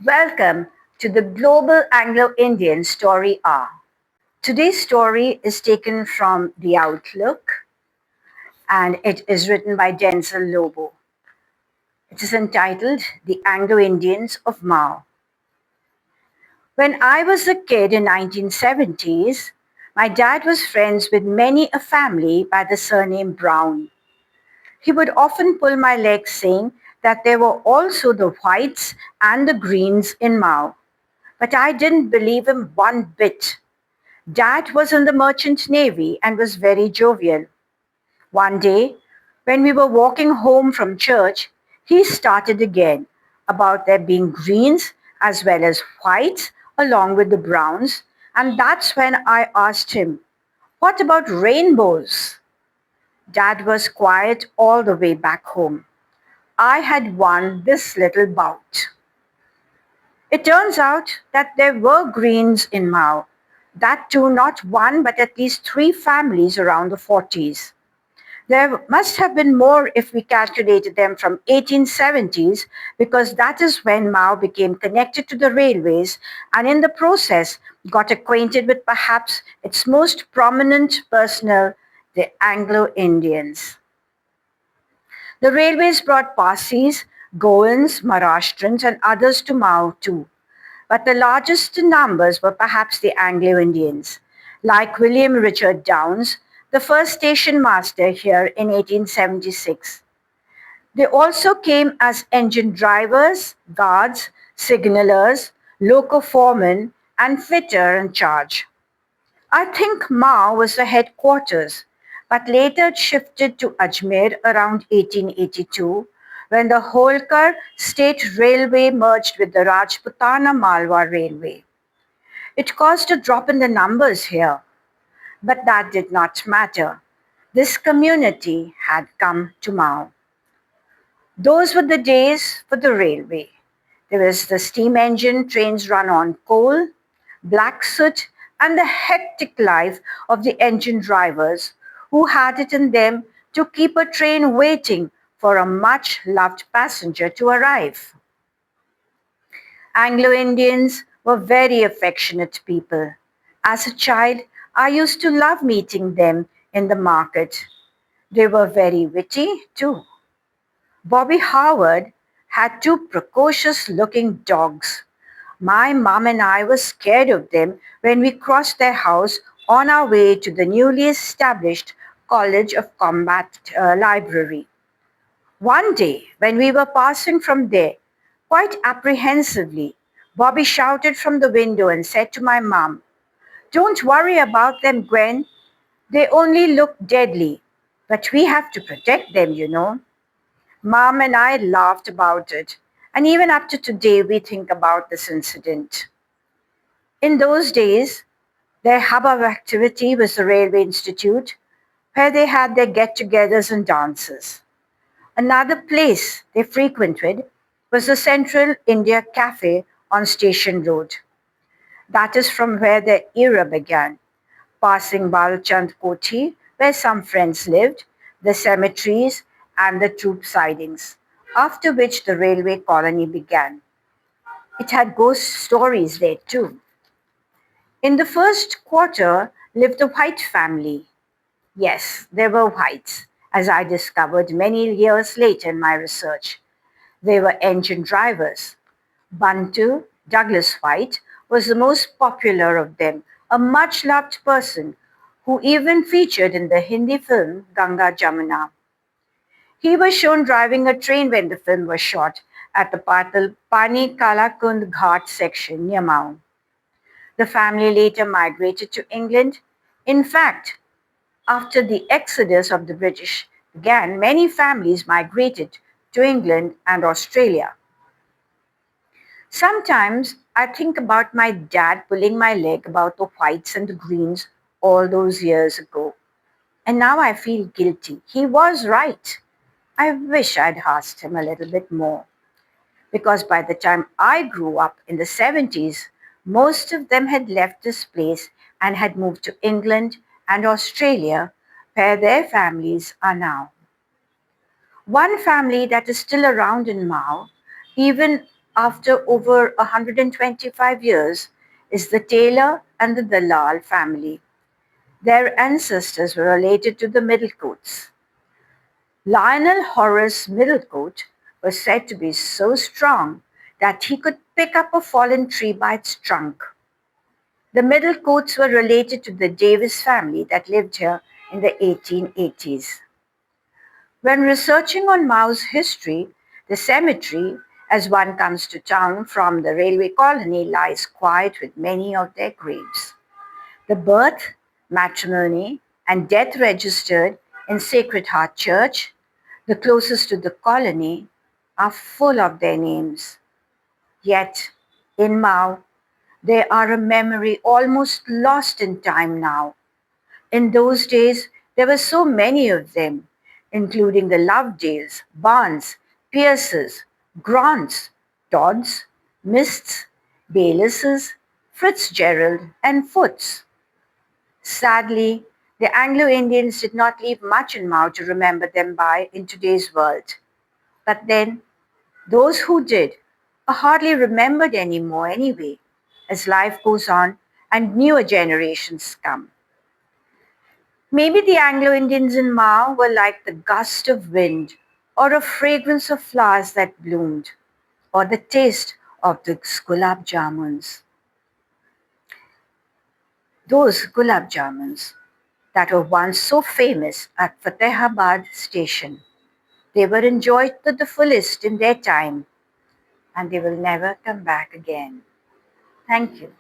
Welcome to the Global Anglo-Indian Story Hour. Today's story is taken from The Outlook and it is written by Denzel Lobo. It is entitled The Anglo-Indians of Mao. When I was a kid in 1970s, my dad was friends with many a family by the surname Brown. He would often pull my leg saying that there were also the whites and the greens in Mao. But I didn't believe him one bit. Dad was in the merchant navy and was very jovial. One day, when we were walking home from church, he started again about there being greens as well as whites along with the browns, and that's when I asked him, "What about rainbows?" Dad was quiet all the way back home. I had won this little bout. It turns out that there were greens in Mao. That too, not one, but at least three families around the 40s. There must have been more if we calculated them from 1870s because that is when Mao became connected to the railways and in the process got acquainted with perhaps its most prominent personnel, the Anglo-Indians. The railways brought Parsis, Goans, Maharashtrians and others to Mao too. But the largest in numbers were perhaps the Anglo-Indians, like William Richard Downes, the first station master here in 1876. They also came as engine drivers, guards, signallers, loco foremen, and fitter in charge. I think Mao was the headquarters, but later it shifted to Ajmer around 1882 when the Holkar State Railway merged with the Rajputana Malwa Railway. It caused a drop in the numbers here, but that did not matter. This community had come to Mao. Those were the days for the railway. There was the steam engine, trains run on coal, black soot, and the hectic life of the engine drivers who had it in them to keep a train waiting for a much loved passenger to arrive. Anglo Indians were very affectionate people. As a child, I used to love meeting them in the market. They were very witty, too. Bobby Howard had two precocious looking dogs. My mom and I were scared of them when we crossed their house on our way to the newly established College of Combat Library. One day, when we were passing from there, quite apprehensively, Bobby shouted from the window and said to my mom, "Don't worry about them, Gwen. They only look deadly, but we have to protect them, you know." Mom and I laughed about it, and even up to today we think about this incident. In those days, their hub of activity was the Railway Institute, where they had their get togethers and dances. Another place they frequented was the Central India Cafe on Station Road. That is from where their era began, passing Balchand Koti, where some friends lived, the cemeteries, and the troop sidings, after which the railway colony began. It had ghost stories there too. In the first quarter lived a white family. Yes, there were whites, as I discovered many years later in my research. They were engine drivers. Bantu, Douglas White, was the most popular of them, a much loved person who even featured in the Hindi film Ganga Jamuna. He was shown driving a train when the film was shot at the Patal Pani Kalakund Ghat section near Mao. The family later migrated to England. In fact, after the exodus of the British began, many families migrated to England and Australia. Sometimes I think about my dad pulling my leg about the whites and the greens all those years ago. And now I feel guilty. He was right. I wish I'd asked him a little bit more. Because by the time I grew up in the 70s, most of them had left this place and had moved to England and Australia, where their families are now. One family that is still around in Mao, even after over 125 years is the Taylor and the Dalal family. Their ancestors were related to the Middlecoats. Lionel Horace Middlecoat was said to be so strong that he could pick up a fallen tree by its trunk. The Middlecoats were related to the Davis family that lived here in the 1880s. When researching on Mao's history, the cemetery, as one comes to town from the railway colony, lies quiet with many of their graves. The birth, matrimony, and death registered in Sacred Heart Church, the closest to the colony, are full of their names. Yet, in Mao, they are a memory almost lost in time now. In those days, there were so many of them, including the Lovedales, Barnes, Pierces, Grants, Todds, Mists, Baylisses, Fitzgerald, and Foots. Sadly, the Anglo-Indians did not leave much in Mao to remember them by in today's world. But then, those who did are hardly remembered anymore anyway, as life goes on and newer generations come. Maybe the Anglo-Indians in Mao were like the gust of wind, or a fragrance of flowers that bloomed, or the taste of the gulab jamuns. Those gulab jamuns that were once so famous at Fatehabad station. They were enjoyed to the fullest in their time, and they will never come back again. Thank you.